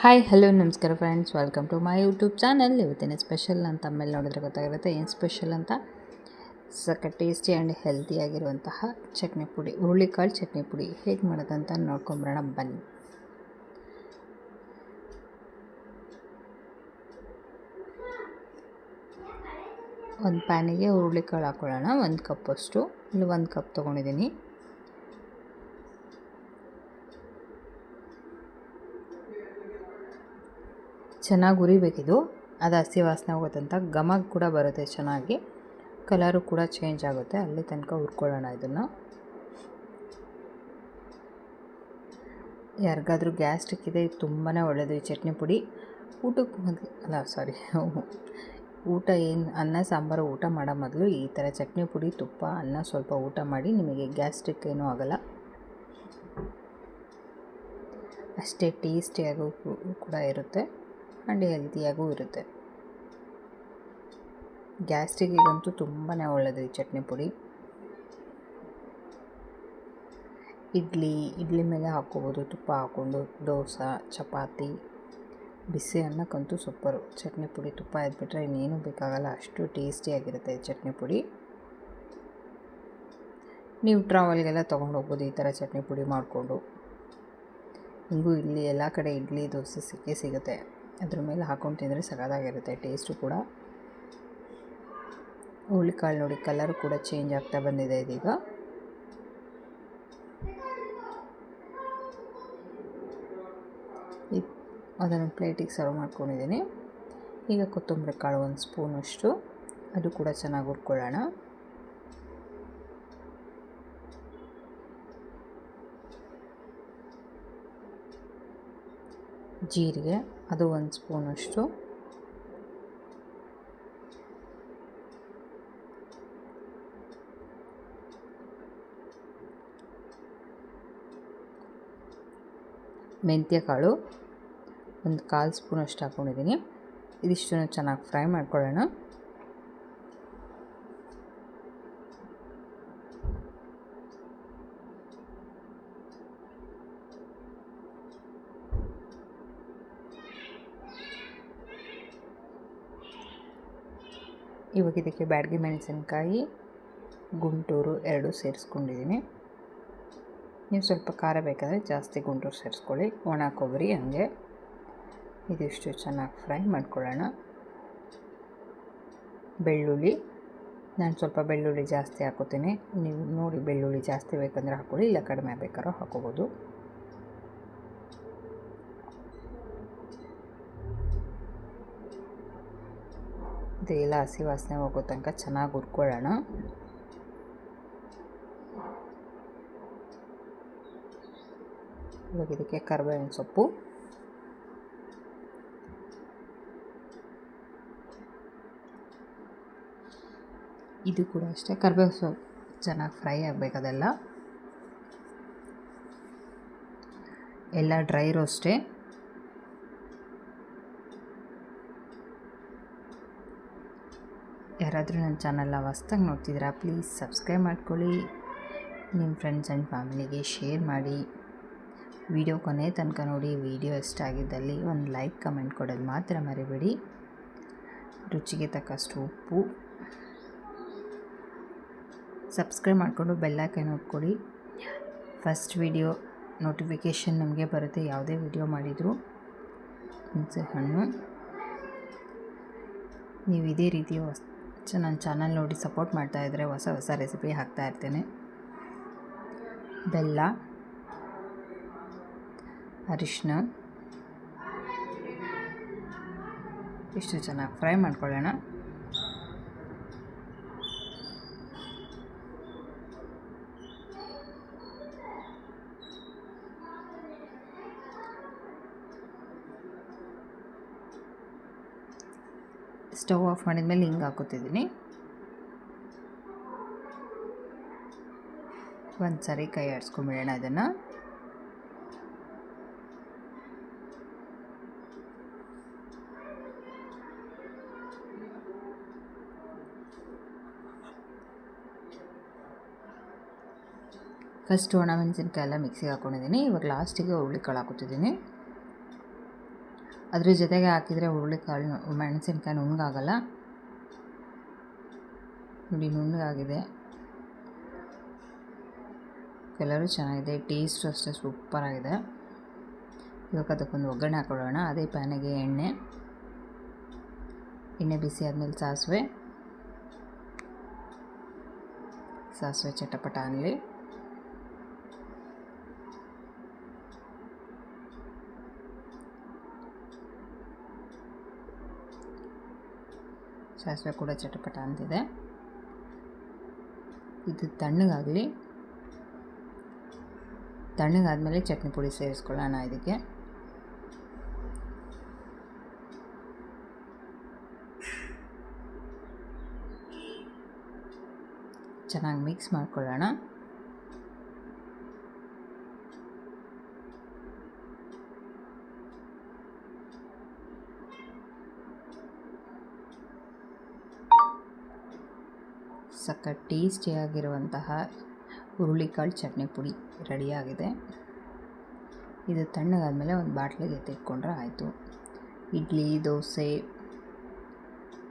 Hi hello ನಮಸ್ಕಾರ friends, welcome to my YouTube channel. ಇವತ್ತಿನ special ಅಂತ ಆಮೇಲೆ ನೋಡಿದ್ರೆ ಗೊತ್ತಾಗಿರುತ್ತೆ ಏನು ಸ್ಪೆಷಲ್ ಅಂತ. ಸಕ್ಕ ಟೇಸ್ಟಿ ಆ್ಯಂಡ್ ಹೆಲ್ತಿಯಾಗಿರುವಂತಹ ಚಟ್ನಿ ಪುಡಿ, ಹುರುಳಿಕಾಳು ಚಟ್ನಿ ಪುಡಿ ಹೇಗೆ ಮಾಡೋದಂತ ನೋಡ್ಕೊಂಬರೋಣ ಬನ್ನಿ. ಒಂದು ಪ್ಯಾನಿಗೆ ಹುರುಳಿಕಾಳು ಹಾಕ್ಕೊಳ್ಳೋಣ. 1 ಕಪ್ಪಷ್ಟು, ಇಲ್ಲಿ 1 ಕಪ್ ತೊಗೊಂಡಿದ್ದೀನಿ. ಚೆನ್ನಾಗಿ ಉರಿಬೇಕಿದು, ಅದು ಹಸಿ ವಾಸನೆ ಹೋಗುತ್ತಂತ. ಘಮ ಕೂಡ ಬರುತ್ತೆ, ಚೆನ್ನಾಗಿ ಕಲರು ಕೂಡ ಚೇಂಜ್ ಆಗುತ್ತೆ. ಅಲ್ಲಿ ತನಕ ಹುರ್ಕೊಳ್ಳೋಣ ಇದನ್ನು. ಯಾರಿಗಾದ್ರೂ ಗ್ಯಾಸ್ಟ್ರಿಕ್ ಇದೆ, ಇದು ತುಂಬಾ ಒಳ್ಳೆಯದು ಈ ಚಟ್ನಿ ಪುಡಿ. ಊಟಕ್ಕೆ ಮೊದಲು ಊಟ ಏನು ಅನ್ನ ಸಾಂಬಾರು ಊಟ ಮಾಡೋ ಮೊದಲು ಈ ಥರ ಚಟ್ನಿ ಪುಡಿ, ತುಪ್ಪ, ಅನ್ನ ಸ್ವಲ್ಪ ಊಟ ಮಾಡಿ, ನಿಮಗೆ ಗ್ಯಾಸ್ಟ್ರಿಕ್ ಏನೂ ಆಗೋಲ್ಲ. ಅಷ್ಟೇ ಟೇಸ್ಟಿಯಾಗೂ ಕೂಡ ಇರುತ್ತೆ ಆ್ಯಂಡ್ ಹೆಲ್ತಿಯಾಗೂ ಇರುತ್ತೆ. ಗ್ಯಾಸ್ಟ್ರಿಕ್ಕಿಗಂತೂ ತುಂಬಾ ಒಳ್ಳೆಯದು ಈ ಚಟ್ನಿ ಪುಡಿ. ಇಡ್ಲಿ ಮೇಲೆ ಹಾಕ್ಕೋಬೋದು, ತುಪ್ಪ ಹಾಕ್ಕೊಂಡು. ದೋಸೆ, ಚಪಾತಿ, ಬಿಸಿ ಅನ್ನಕ್ಕಂತೂ ಸೂಪರು. ಚಟ್ನಿ ಪುಡಿ ತುಪ್ಪ ಎದ್ಬಿಟ್ರೆ ಇನ್ನೇನು ಬೇಕಾಗಲ್ಲ, ಅಷ್ಟು ಟೇಸ್ಟಿಯಾಗಿರುತ್ತೆ ಈ ಚಟ್ನಿ ಪುಡಿ. ನೀವು ಟ್ರಾವೆಲ್ಗೆಲ್ಲ ತೊಗೊಂಡೋಗ್ಬೋದು ಈ ಥರ ಚಟ್ನಿ ಪುಡಿ ಮಾಡಿಕೊಂಡು. ಹಿಂಗೂ ಇಲ್ಲಿ ಎಲ್ಲ ಕಡೆ ಇಡ್ಲಿ, ದೋಸೆ ಸಿಗುತ್ತೆ. ಅದ್ರ ಮೇಲೆ ಹಾಕ್ಕೊಂಡು ತಿಂದರೆ ಸಖತ್ತಾಗಿರುತ್ತೆ ಟೇಸ್ಟು ಕೂಡ. ಹುರುಳಿಕಾಳು ನೋಡಿ, ಕಲರ್ ಕೂಡ ಚೇಂಜ್ ಆಗ್ತಾ ಬಂದಿದೆ ಇದೀಗ. ಅದನ್ನು ಪ್ಲೇಟಿಗೆ ಸರ್ವ್ ಮಾಡ್ಕೊಂಡಿದ್ದೀನಿ. ಈಗ ಕೊತ್ತಂಬರಿ ಕಾಳು 1 ಸ್ಪೂನಷ್ಟು, ಅದು ಕೂಡ ಚೆನ್ನಾಗಿ ಹುರ್ಕೊಳ್ಳೋಣ. ಜೀರಿಗೆ, ಅದು 1 ಸ್ಪೂನಷ್ಟು. ಮೆಂತ್ಯ ಕಾಳು 1/4 ಸ್ಪೂನಷ್ಟು ಹಾಕ್ಕೊಂಡಿದ್ದೀನಿ. ಇದಿಷ್ಟನ್ನು ಚೆನ್ನಾಗಿ ಫ್ರೈ ಮಾಡ್ಕೊಳ್ಳೋಣ. ಇವಾಗ ಇದಕ್ಕೆ ಬ್ಯಾಡಗಿ ಮೆಣಸಿನ್ಕಾಯಿ, ಗುಂಟೂರು 2 ಸೇರಿಸ್ಕೊಂಡಿದ್ದೀನಿ. ನೀವು ಸ್ವಲ್ಪ ಖಾರ ಬೇಕಾದರೆ ಜಾಸ್ತಿ ಗುಂಟೂರು ಸೇರಿಸ್ಕೊಳ್ಳಿ. ಒಣ ಕೊಬ್ಬರಿ ಹಂಗೆ. ಇದಿಷ್ಟು ಚೆನ್ನಾಗಿ ಫ್ರೈ ಮಾಡ್ಕೊಳ್ಳೋಣ. ಬೆಳ್ಳುಳ್ಳಿ, ನಾನು ಸ್ವಲ್ಪ ಬೆಳ್ಳುಳ್ಳಿ ಜಾಸ್ತಿ ಹಾಕೋತೀನಿ. ನೀವು ನೋಡಿ ಬೆಳ್ಳುಳ್ಳಿ ಜಾಸ್ತಿ ಬೇಕಂದರೆ ಹಾಕ್ಕೊಳ್ಳಿ, ಇಲ್ಲ ಕಡಿಮೆ ಬೇಕಾದ್ರೂ ಹಾಕೋಬೋದು. ಇದೆಲ್ಲ ಹಸಿ ವಾಸನೆ ಹೋಗೋ ತನಕ ಚೆನ್ನಾಗಿ ಹುರ್ಕೊಳ್ಳೋಣ. ಇವಾಗ ಇದಕ್ಕೆ ಕರಿಬೇವಿನ ಸೊಪ್ಪು, ಇದು ಕೂಡ ಅಷ್ಟೇ ಕರಿಬೇವು ಸೊಪ್ಪು ಚೆನ್ನಾಗಿ ಫ್ರೈ ಆಗಬೇಕು. ಎಲ್ಲ ಡ್ರೈ ರೋಸ್ಟೇ. ಯಾರಾದರೂ ನನ್ನ ಚಾನಲ್ನ ಹೊಸ್ದಾಗಿ ನೋಡ್ತಿದ್ದೀರಾ, ಪ್ಲೀಸ್ ಸಬ್ಸ್ಕ್ರೈಬ್ ಮಾಡ್ಕೊಳ್ಳಿ. ನಿಮ್ಮ ಫ್ರೆಂಡ್ಸ್ ಆ್ಯಂಡ್ ಫ್ಯಾಮಿಲಿಗೆ ಶೇರ್ ಮಾಡಿ. ವಿಡಿಯೋ ಕೊನೆ ತನಕ ನೋಡಿ. ವಿಡಿಯೋ ಇಷ್ಟ ಆಗಿದ್ದಲ್ಲಿ ಒಂದು ಲೈಕ್, ಕಮೆಂಟ್ ಕೊಡೋದು ಮಾತ್ರ ಮರಿಬೇಡಿ. ರುಚಿಗೆ ತಕ್ಕಷ್ಟು ಉಪ್ಪು. ಸಬ್ಸ್ಕ್ರೈಬ್ ಮಾಡಿಕೊಂಡು ಬೆಲ್ಲೈಕನ್ ಒತ್ಕೊಡಿ. ಫಸ್ಟ್ ವಿಡಿಯೋ ನೋಟಿಫಿಕೇಷನ್ ನಮಗೆ ಬರುತ್ತೆ, ಯಾವುದೇ ವಿಡಿಯೋ ಮಾಡಿದರೂ. ಹುಣಸೆ ಹಣ್ಣು. ನೀವು ಇದೇ ರೀತಿ ನನ್ನ ಚಾನಲ್ ನೋಡಿ ಸಪೋರ್ಟ್ ಮಾಡ್ತಾಯಿದ್ರೆ ಹೊಸ ಹೊಸ ರೆಸಿಪಿ ಹಾಕ್ತಾಯಿರ್ತೇನೆ. ಬೆಲ್ಲ, ಅರಿಶಿನ, ಇಷ್ಟು ಚೆನ್ನಾಗಿ ಫ್ರೈ ಮಾಡ್ಕೊಳ್ಳೋಣ. ಸ್ಟವ್ ಆಫ್ ಮಾಡಿದ ಮೇಲೆ ಹಿಂಗೆ ಹಾಕೋತಿದ್ದೀನಿ. ಒಂದು ಸಾರಿ ಕೈ ಆಡಿಸ್ಕೊಂಬಿಡೋಣ ಇದನ್ನು. ಫಸ್ಟ್ ಒಣಮೆಣಸಿನ್ಕಾಯಿ ಎಲ್ಲ ಮಿಕ್ಸಿಗೆ ಹಾಕ್ಕೊಂಡಿದ್ದೀನಿ. ಇವಾಗ ಲಾಸ್ಟಿಗೆ ಹುರುಳಿಕಾಳು ಹಾಕೋತಿದ್ದೀನಿ. ಅದ್ರ ಜೊತೆಗೆ ಹಾಕಿದರೆ ಹುರುಳಿಕಾಳು ಮೆಣಸಿನ್ಕಾಯಿ ನುಣ್ಣಗಾಗಲ್ಲ. ನೋಡಿ ನುಣ್ಣಗಾಗಿದೆ, ಕಲರು ಚೆನ್ನಾಗಿದೆ, ಟೇಸ್ಟು ಅಷ್ಟೇ ಸೂಪರಾಗಿದೆ. ಇವಾಗ ಅದಕ್ಕೊಂದು ಒಗ್ಗರಣೆ ಹಾಕೊಳ್ಳೋಣ. ಅದೇ ಪ್ಯಾನಿಗೆ ಎಣ್ಣೆ ಬಿಸಿ ಆದಮೇಲೆ ಸಾಸಿವೆ ಚಟಪಟ ಅನ್ನಲಿ. ಸಾಸಿವೆ ಕೂಡ ಚಟಪಟ ಅಂತಿದೆ. ಇದು ತಣ್ಣಗಾದಮೇಲೆ ಚಟ್ನಿ ಪುಡಿ ಸೇರಿಸ್ಕೊಳ್ಳೋಣ. ಇದಕ್ಕೆ ಚೆನ್ನಾಗಿ ಮಿಕ್ಸ್ ಮಾಡ್ಕೊಳ್ಳೋಣ. ಸಖತ್ ಟೇಸ್ಟಿಯಾಗಿರುವಂತಹ ಹುರುಳಿಕಾಳು ಚಟ್ನಿ ಪುಡಿ ರೆಡಿಯಾಗಿದೆ. ಇದು ತಣ್ಣಗಾದಮೇಲೆ ಒಂದು ಬಾಟ್ಲಿಗೆ ಎತ್ತಿಟ್ಕೊಂಡ್ರೆ ಆಯಿತು. ಇಡ್ಲಿ, ದೋಸೆ,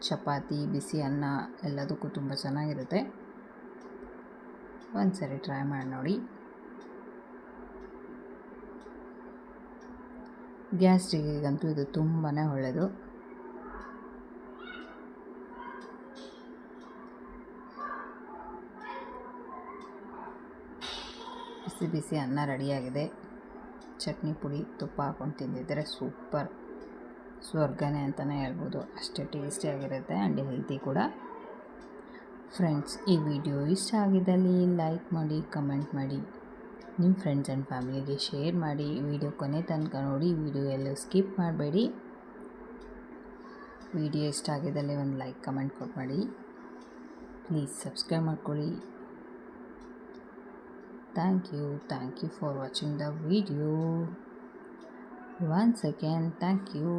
ಚಪಾತಿ, ಬಿಸಿ ಅನ್ನ ಎಲ್ಲದಕ್ಕೂ ತುಂಬ ಚೆನ್ನಾಗಿರುತ್ತೆ. ಒಂದು ಸರಿ ಟ್ರೈ ಮಾಡಿ ನೋಡಿ. ಗ್ಯಾಸ್ಟ್ರಿಕ್ಕಿಗಂತೂ ಇದು ತುಂಬಾ ಒಳ್ಳೆಯದು. ಬಿಸಿ ಬಿಸಿ ಅನ್ನ ರೆಡಿಯಾಗಿದೆ. ಚಟ್ನಿ ಪುಡಿ ತುಪ್ಪ ಹಾಕ್ಕೊಂಡು ತಿಂದಿದ್ದರೆ ಸೂಪರ್, ಸ್ವರ್ಗನೇ ಅಂತಲೇ ಹೇಳ್ಬೋದು. ಅಷ್ಟೇ ಟೇಸ್ಟಿಯಾಗಿರುತ್ತೆ ಆ್ಯಂಡ್ ಹೆಲ್ತಿ ಕೂಡ. ಫ್ರೆಂಡ್ಸ್, ಈ ವಿಡಿಯೋ ಇಷ್ಟ ಆಗಿದ್ದಲ್ಲಿ ಲೈಕ್ ಮಾಡಿ, ಕಮೆಂಟ್ ಮಾಡಿ, ನಿಮ್ಮ ಫ್ರೆಂಡ್ಸ್ ಆ್ಯಂಡ್ ಫ್ಯಾಮಿಲಿಗೆ ಶೇರ್ ಮಾಡಿ. ವಿಡಿಯೋ ಕೊನೆ ತನಕ ನೋಡಿ, ವಿಡಿಯೋ ಎಲ್ಲೂ ಸ್ಕಿಪ್ ಮಾಡಬೇಡಿ. ವಿಡಿಯೋ ಇಷ್ಟ ಆಗಿದ್ದಲ್ಲಿ ಒಂದು ಲೈಕ್ ಕಮೆಂಟ್ ಕೊಟ್ಬಿಡಿ. ಪ್ಲೀಸ್ ಸಬ್ಸ್ಕ್ರೈಬ್ ಮಾಡ್ಕೊಳ್ಳಿ. Thank you for watching the video. Once again, thank you.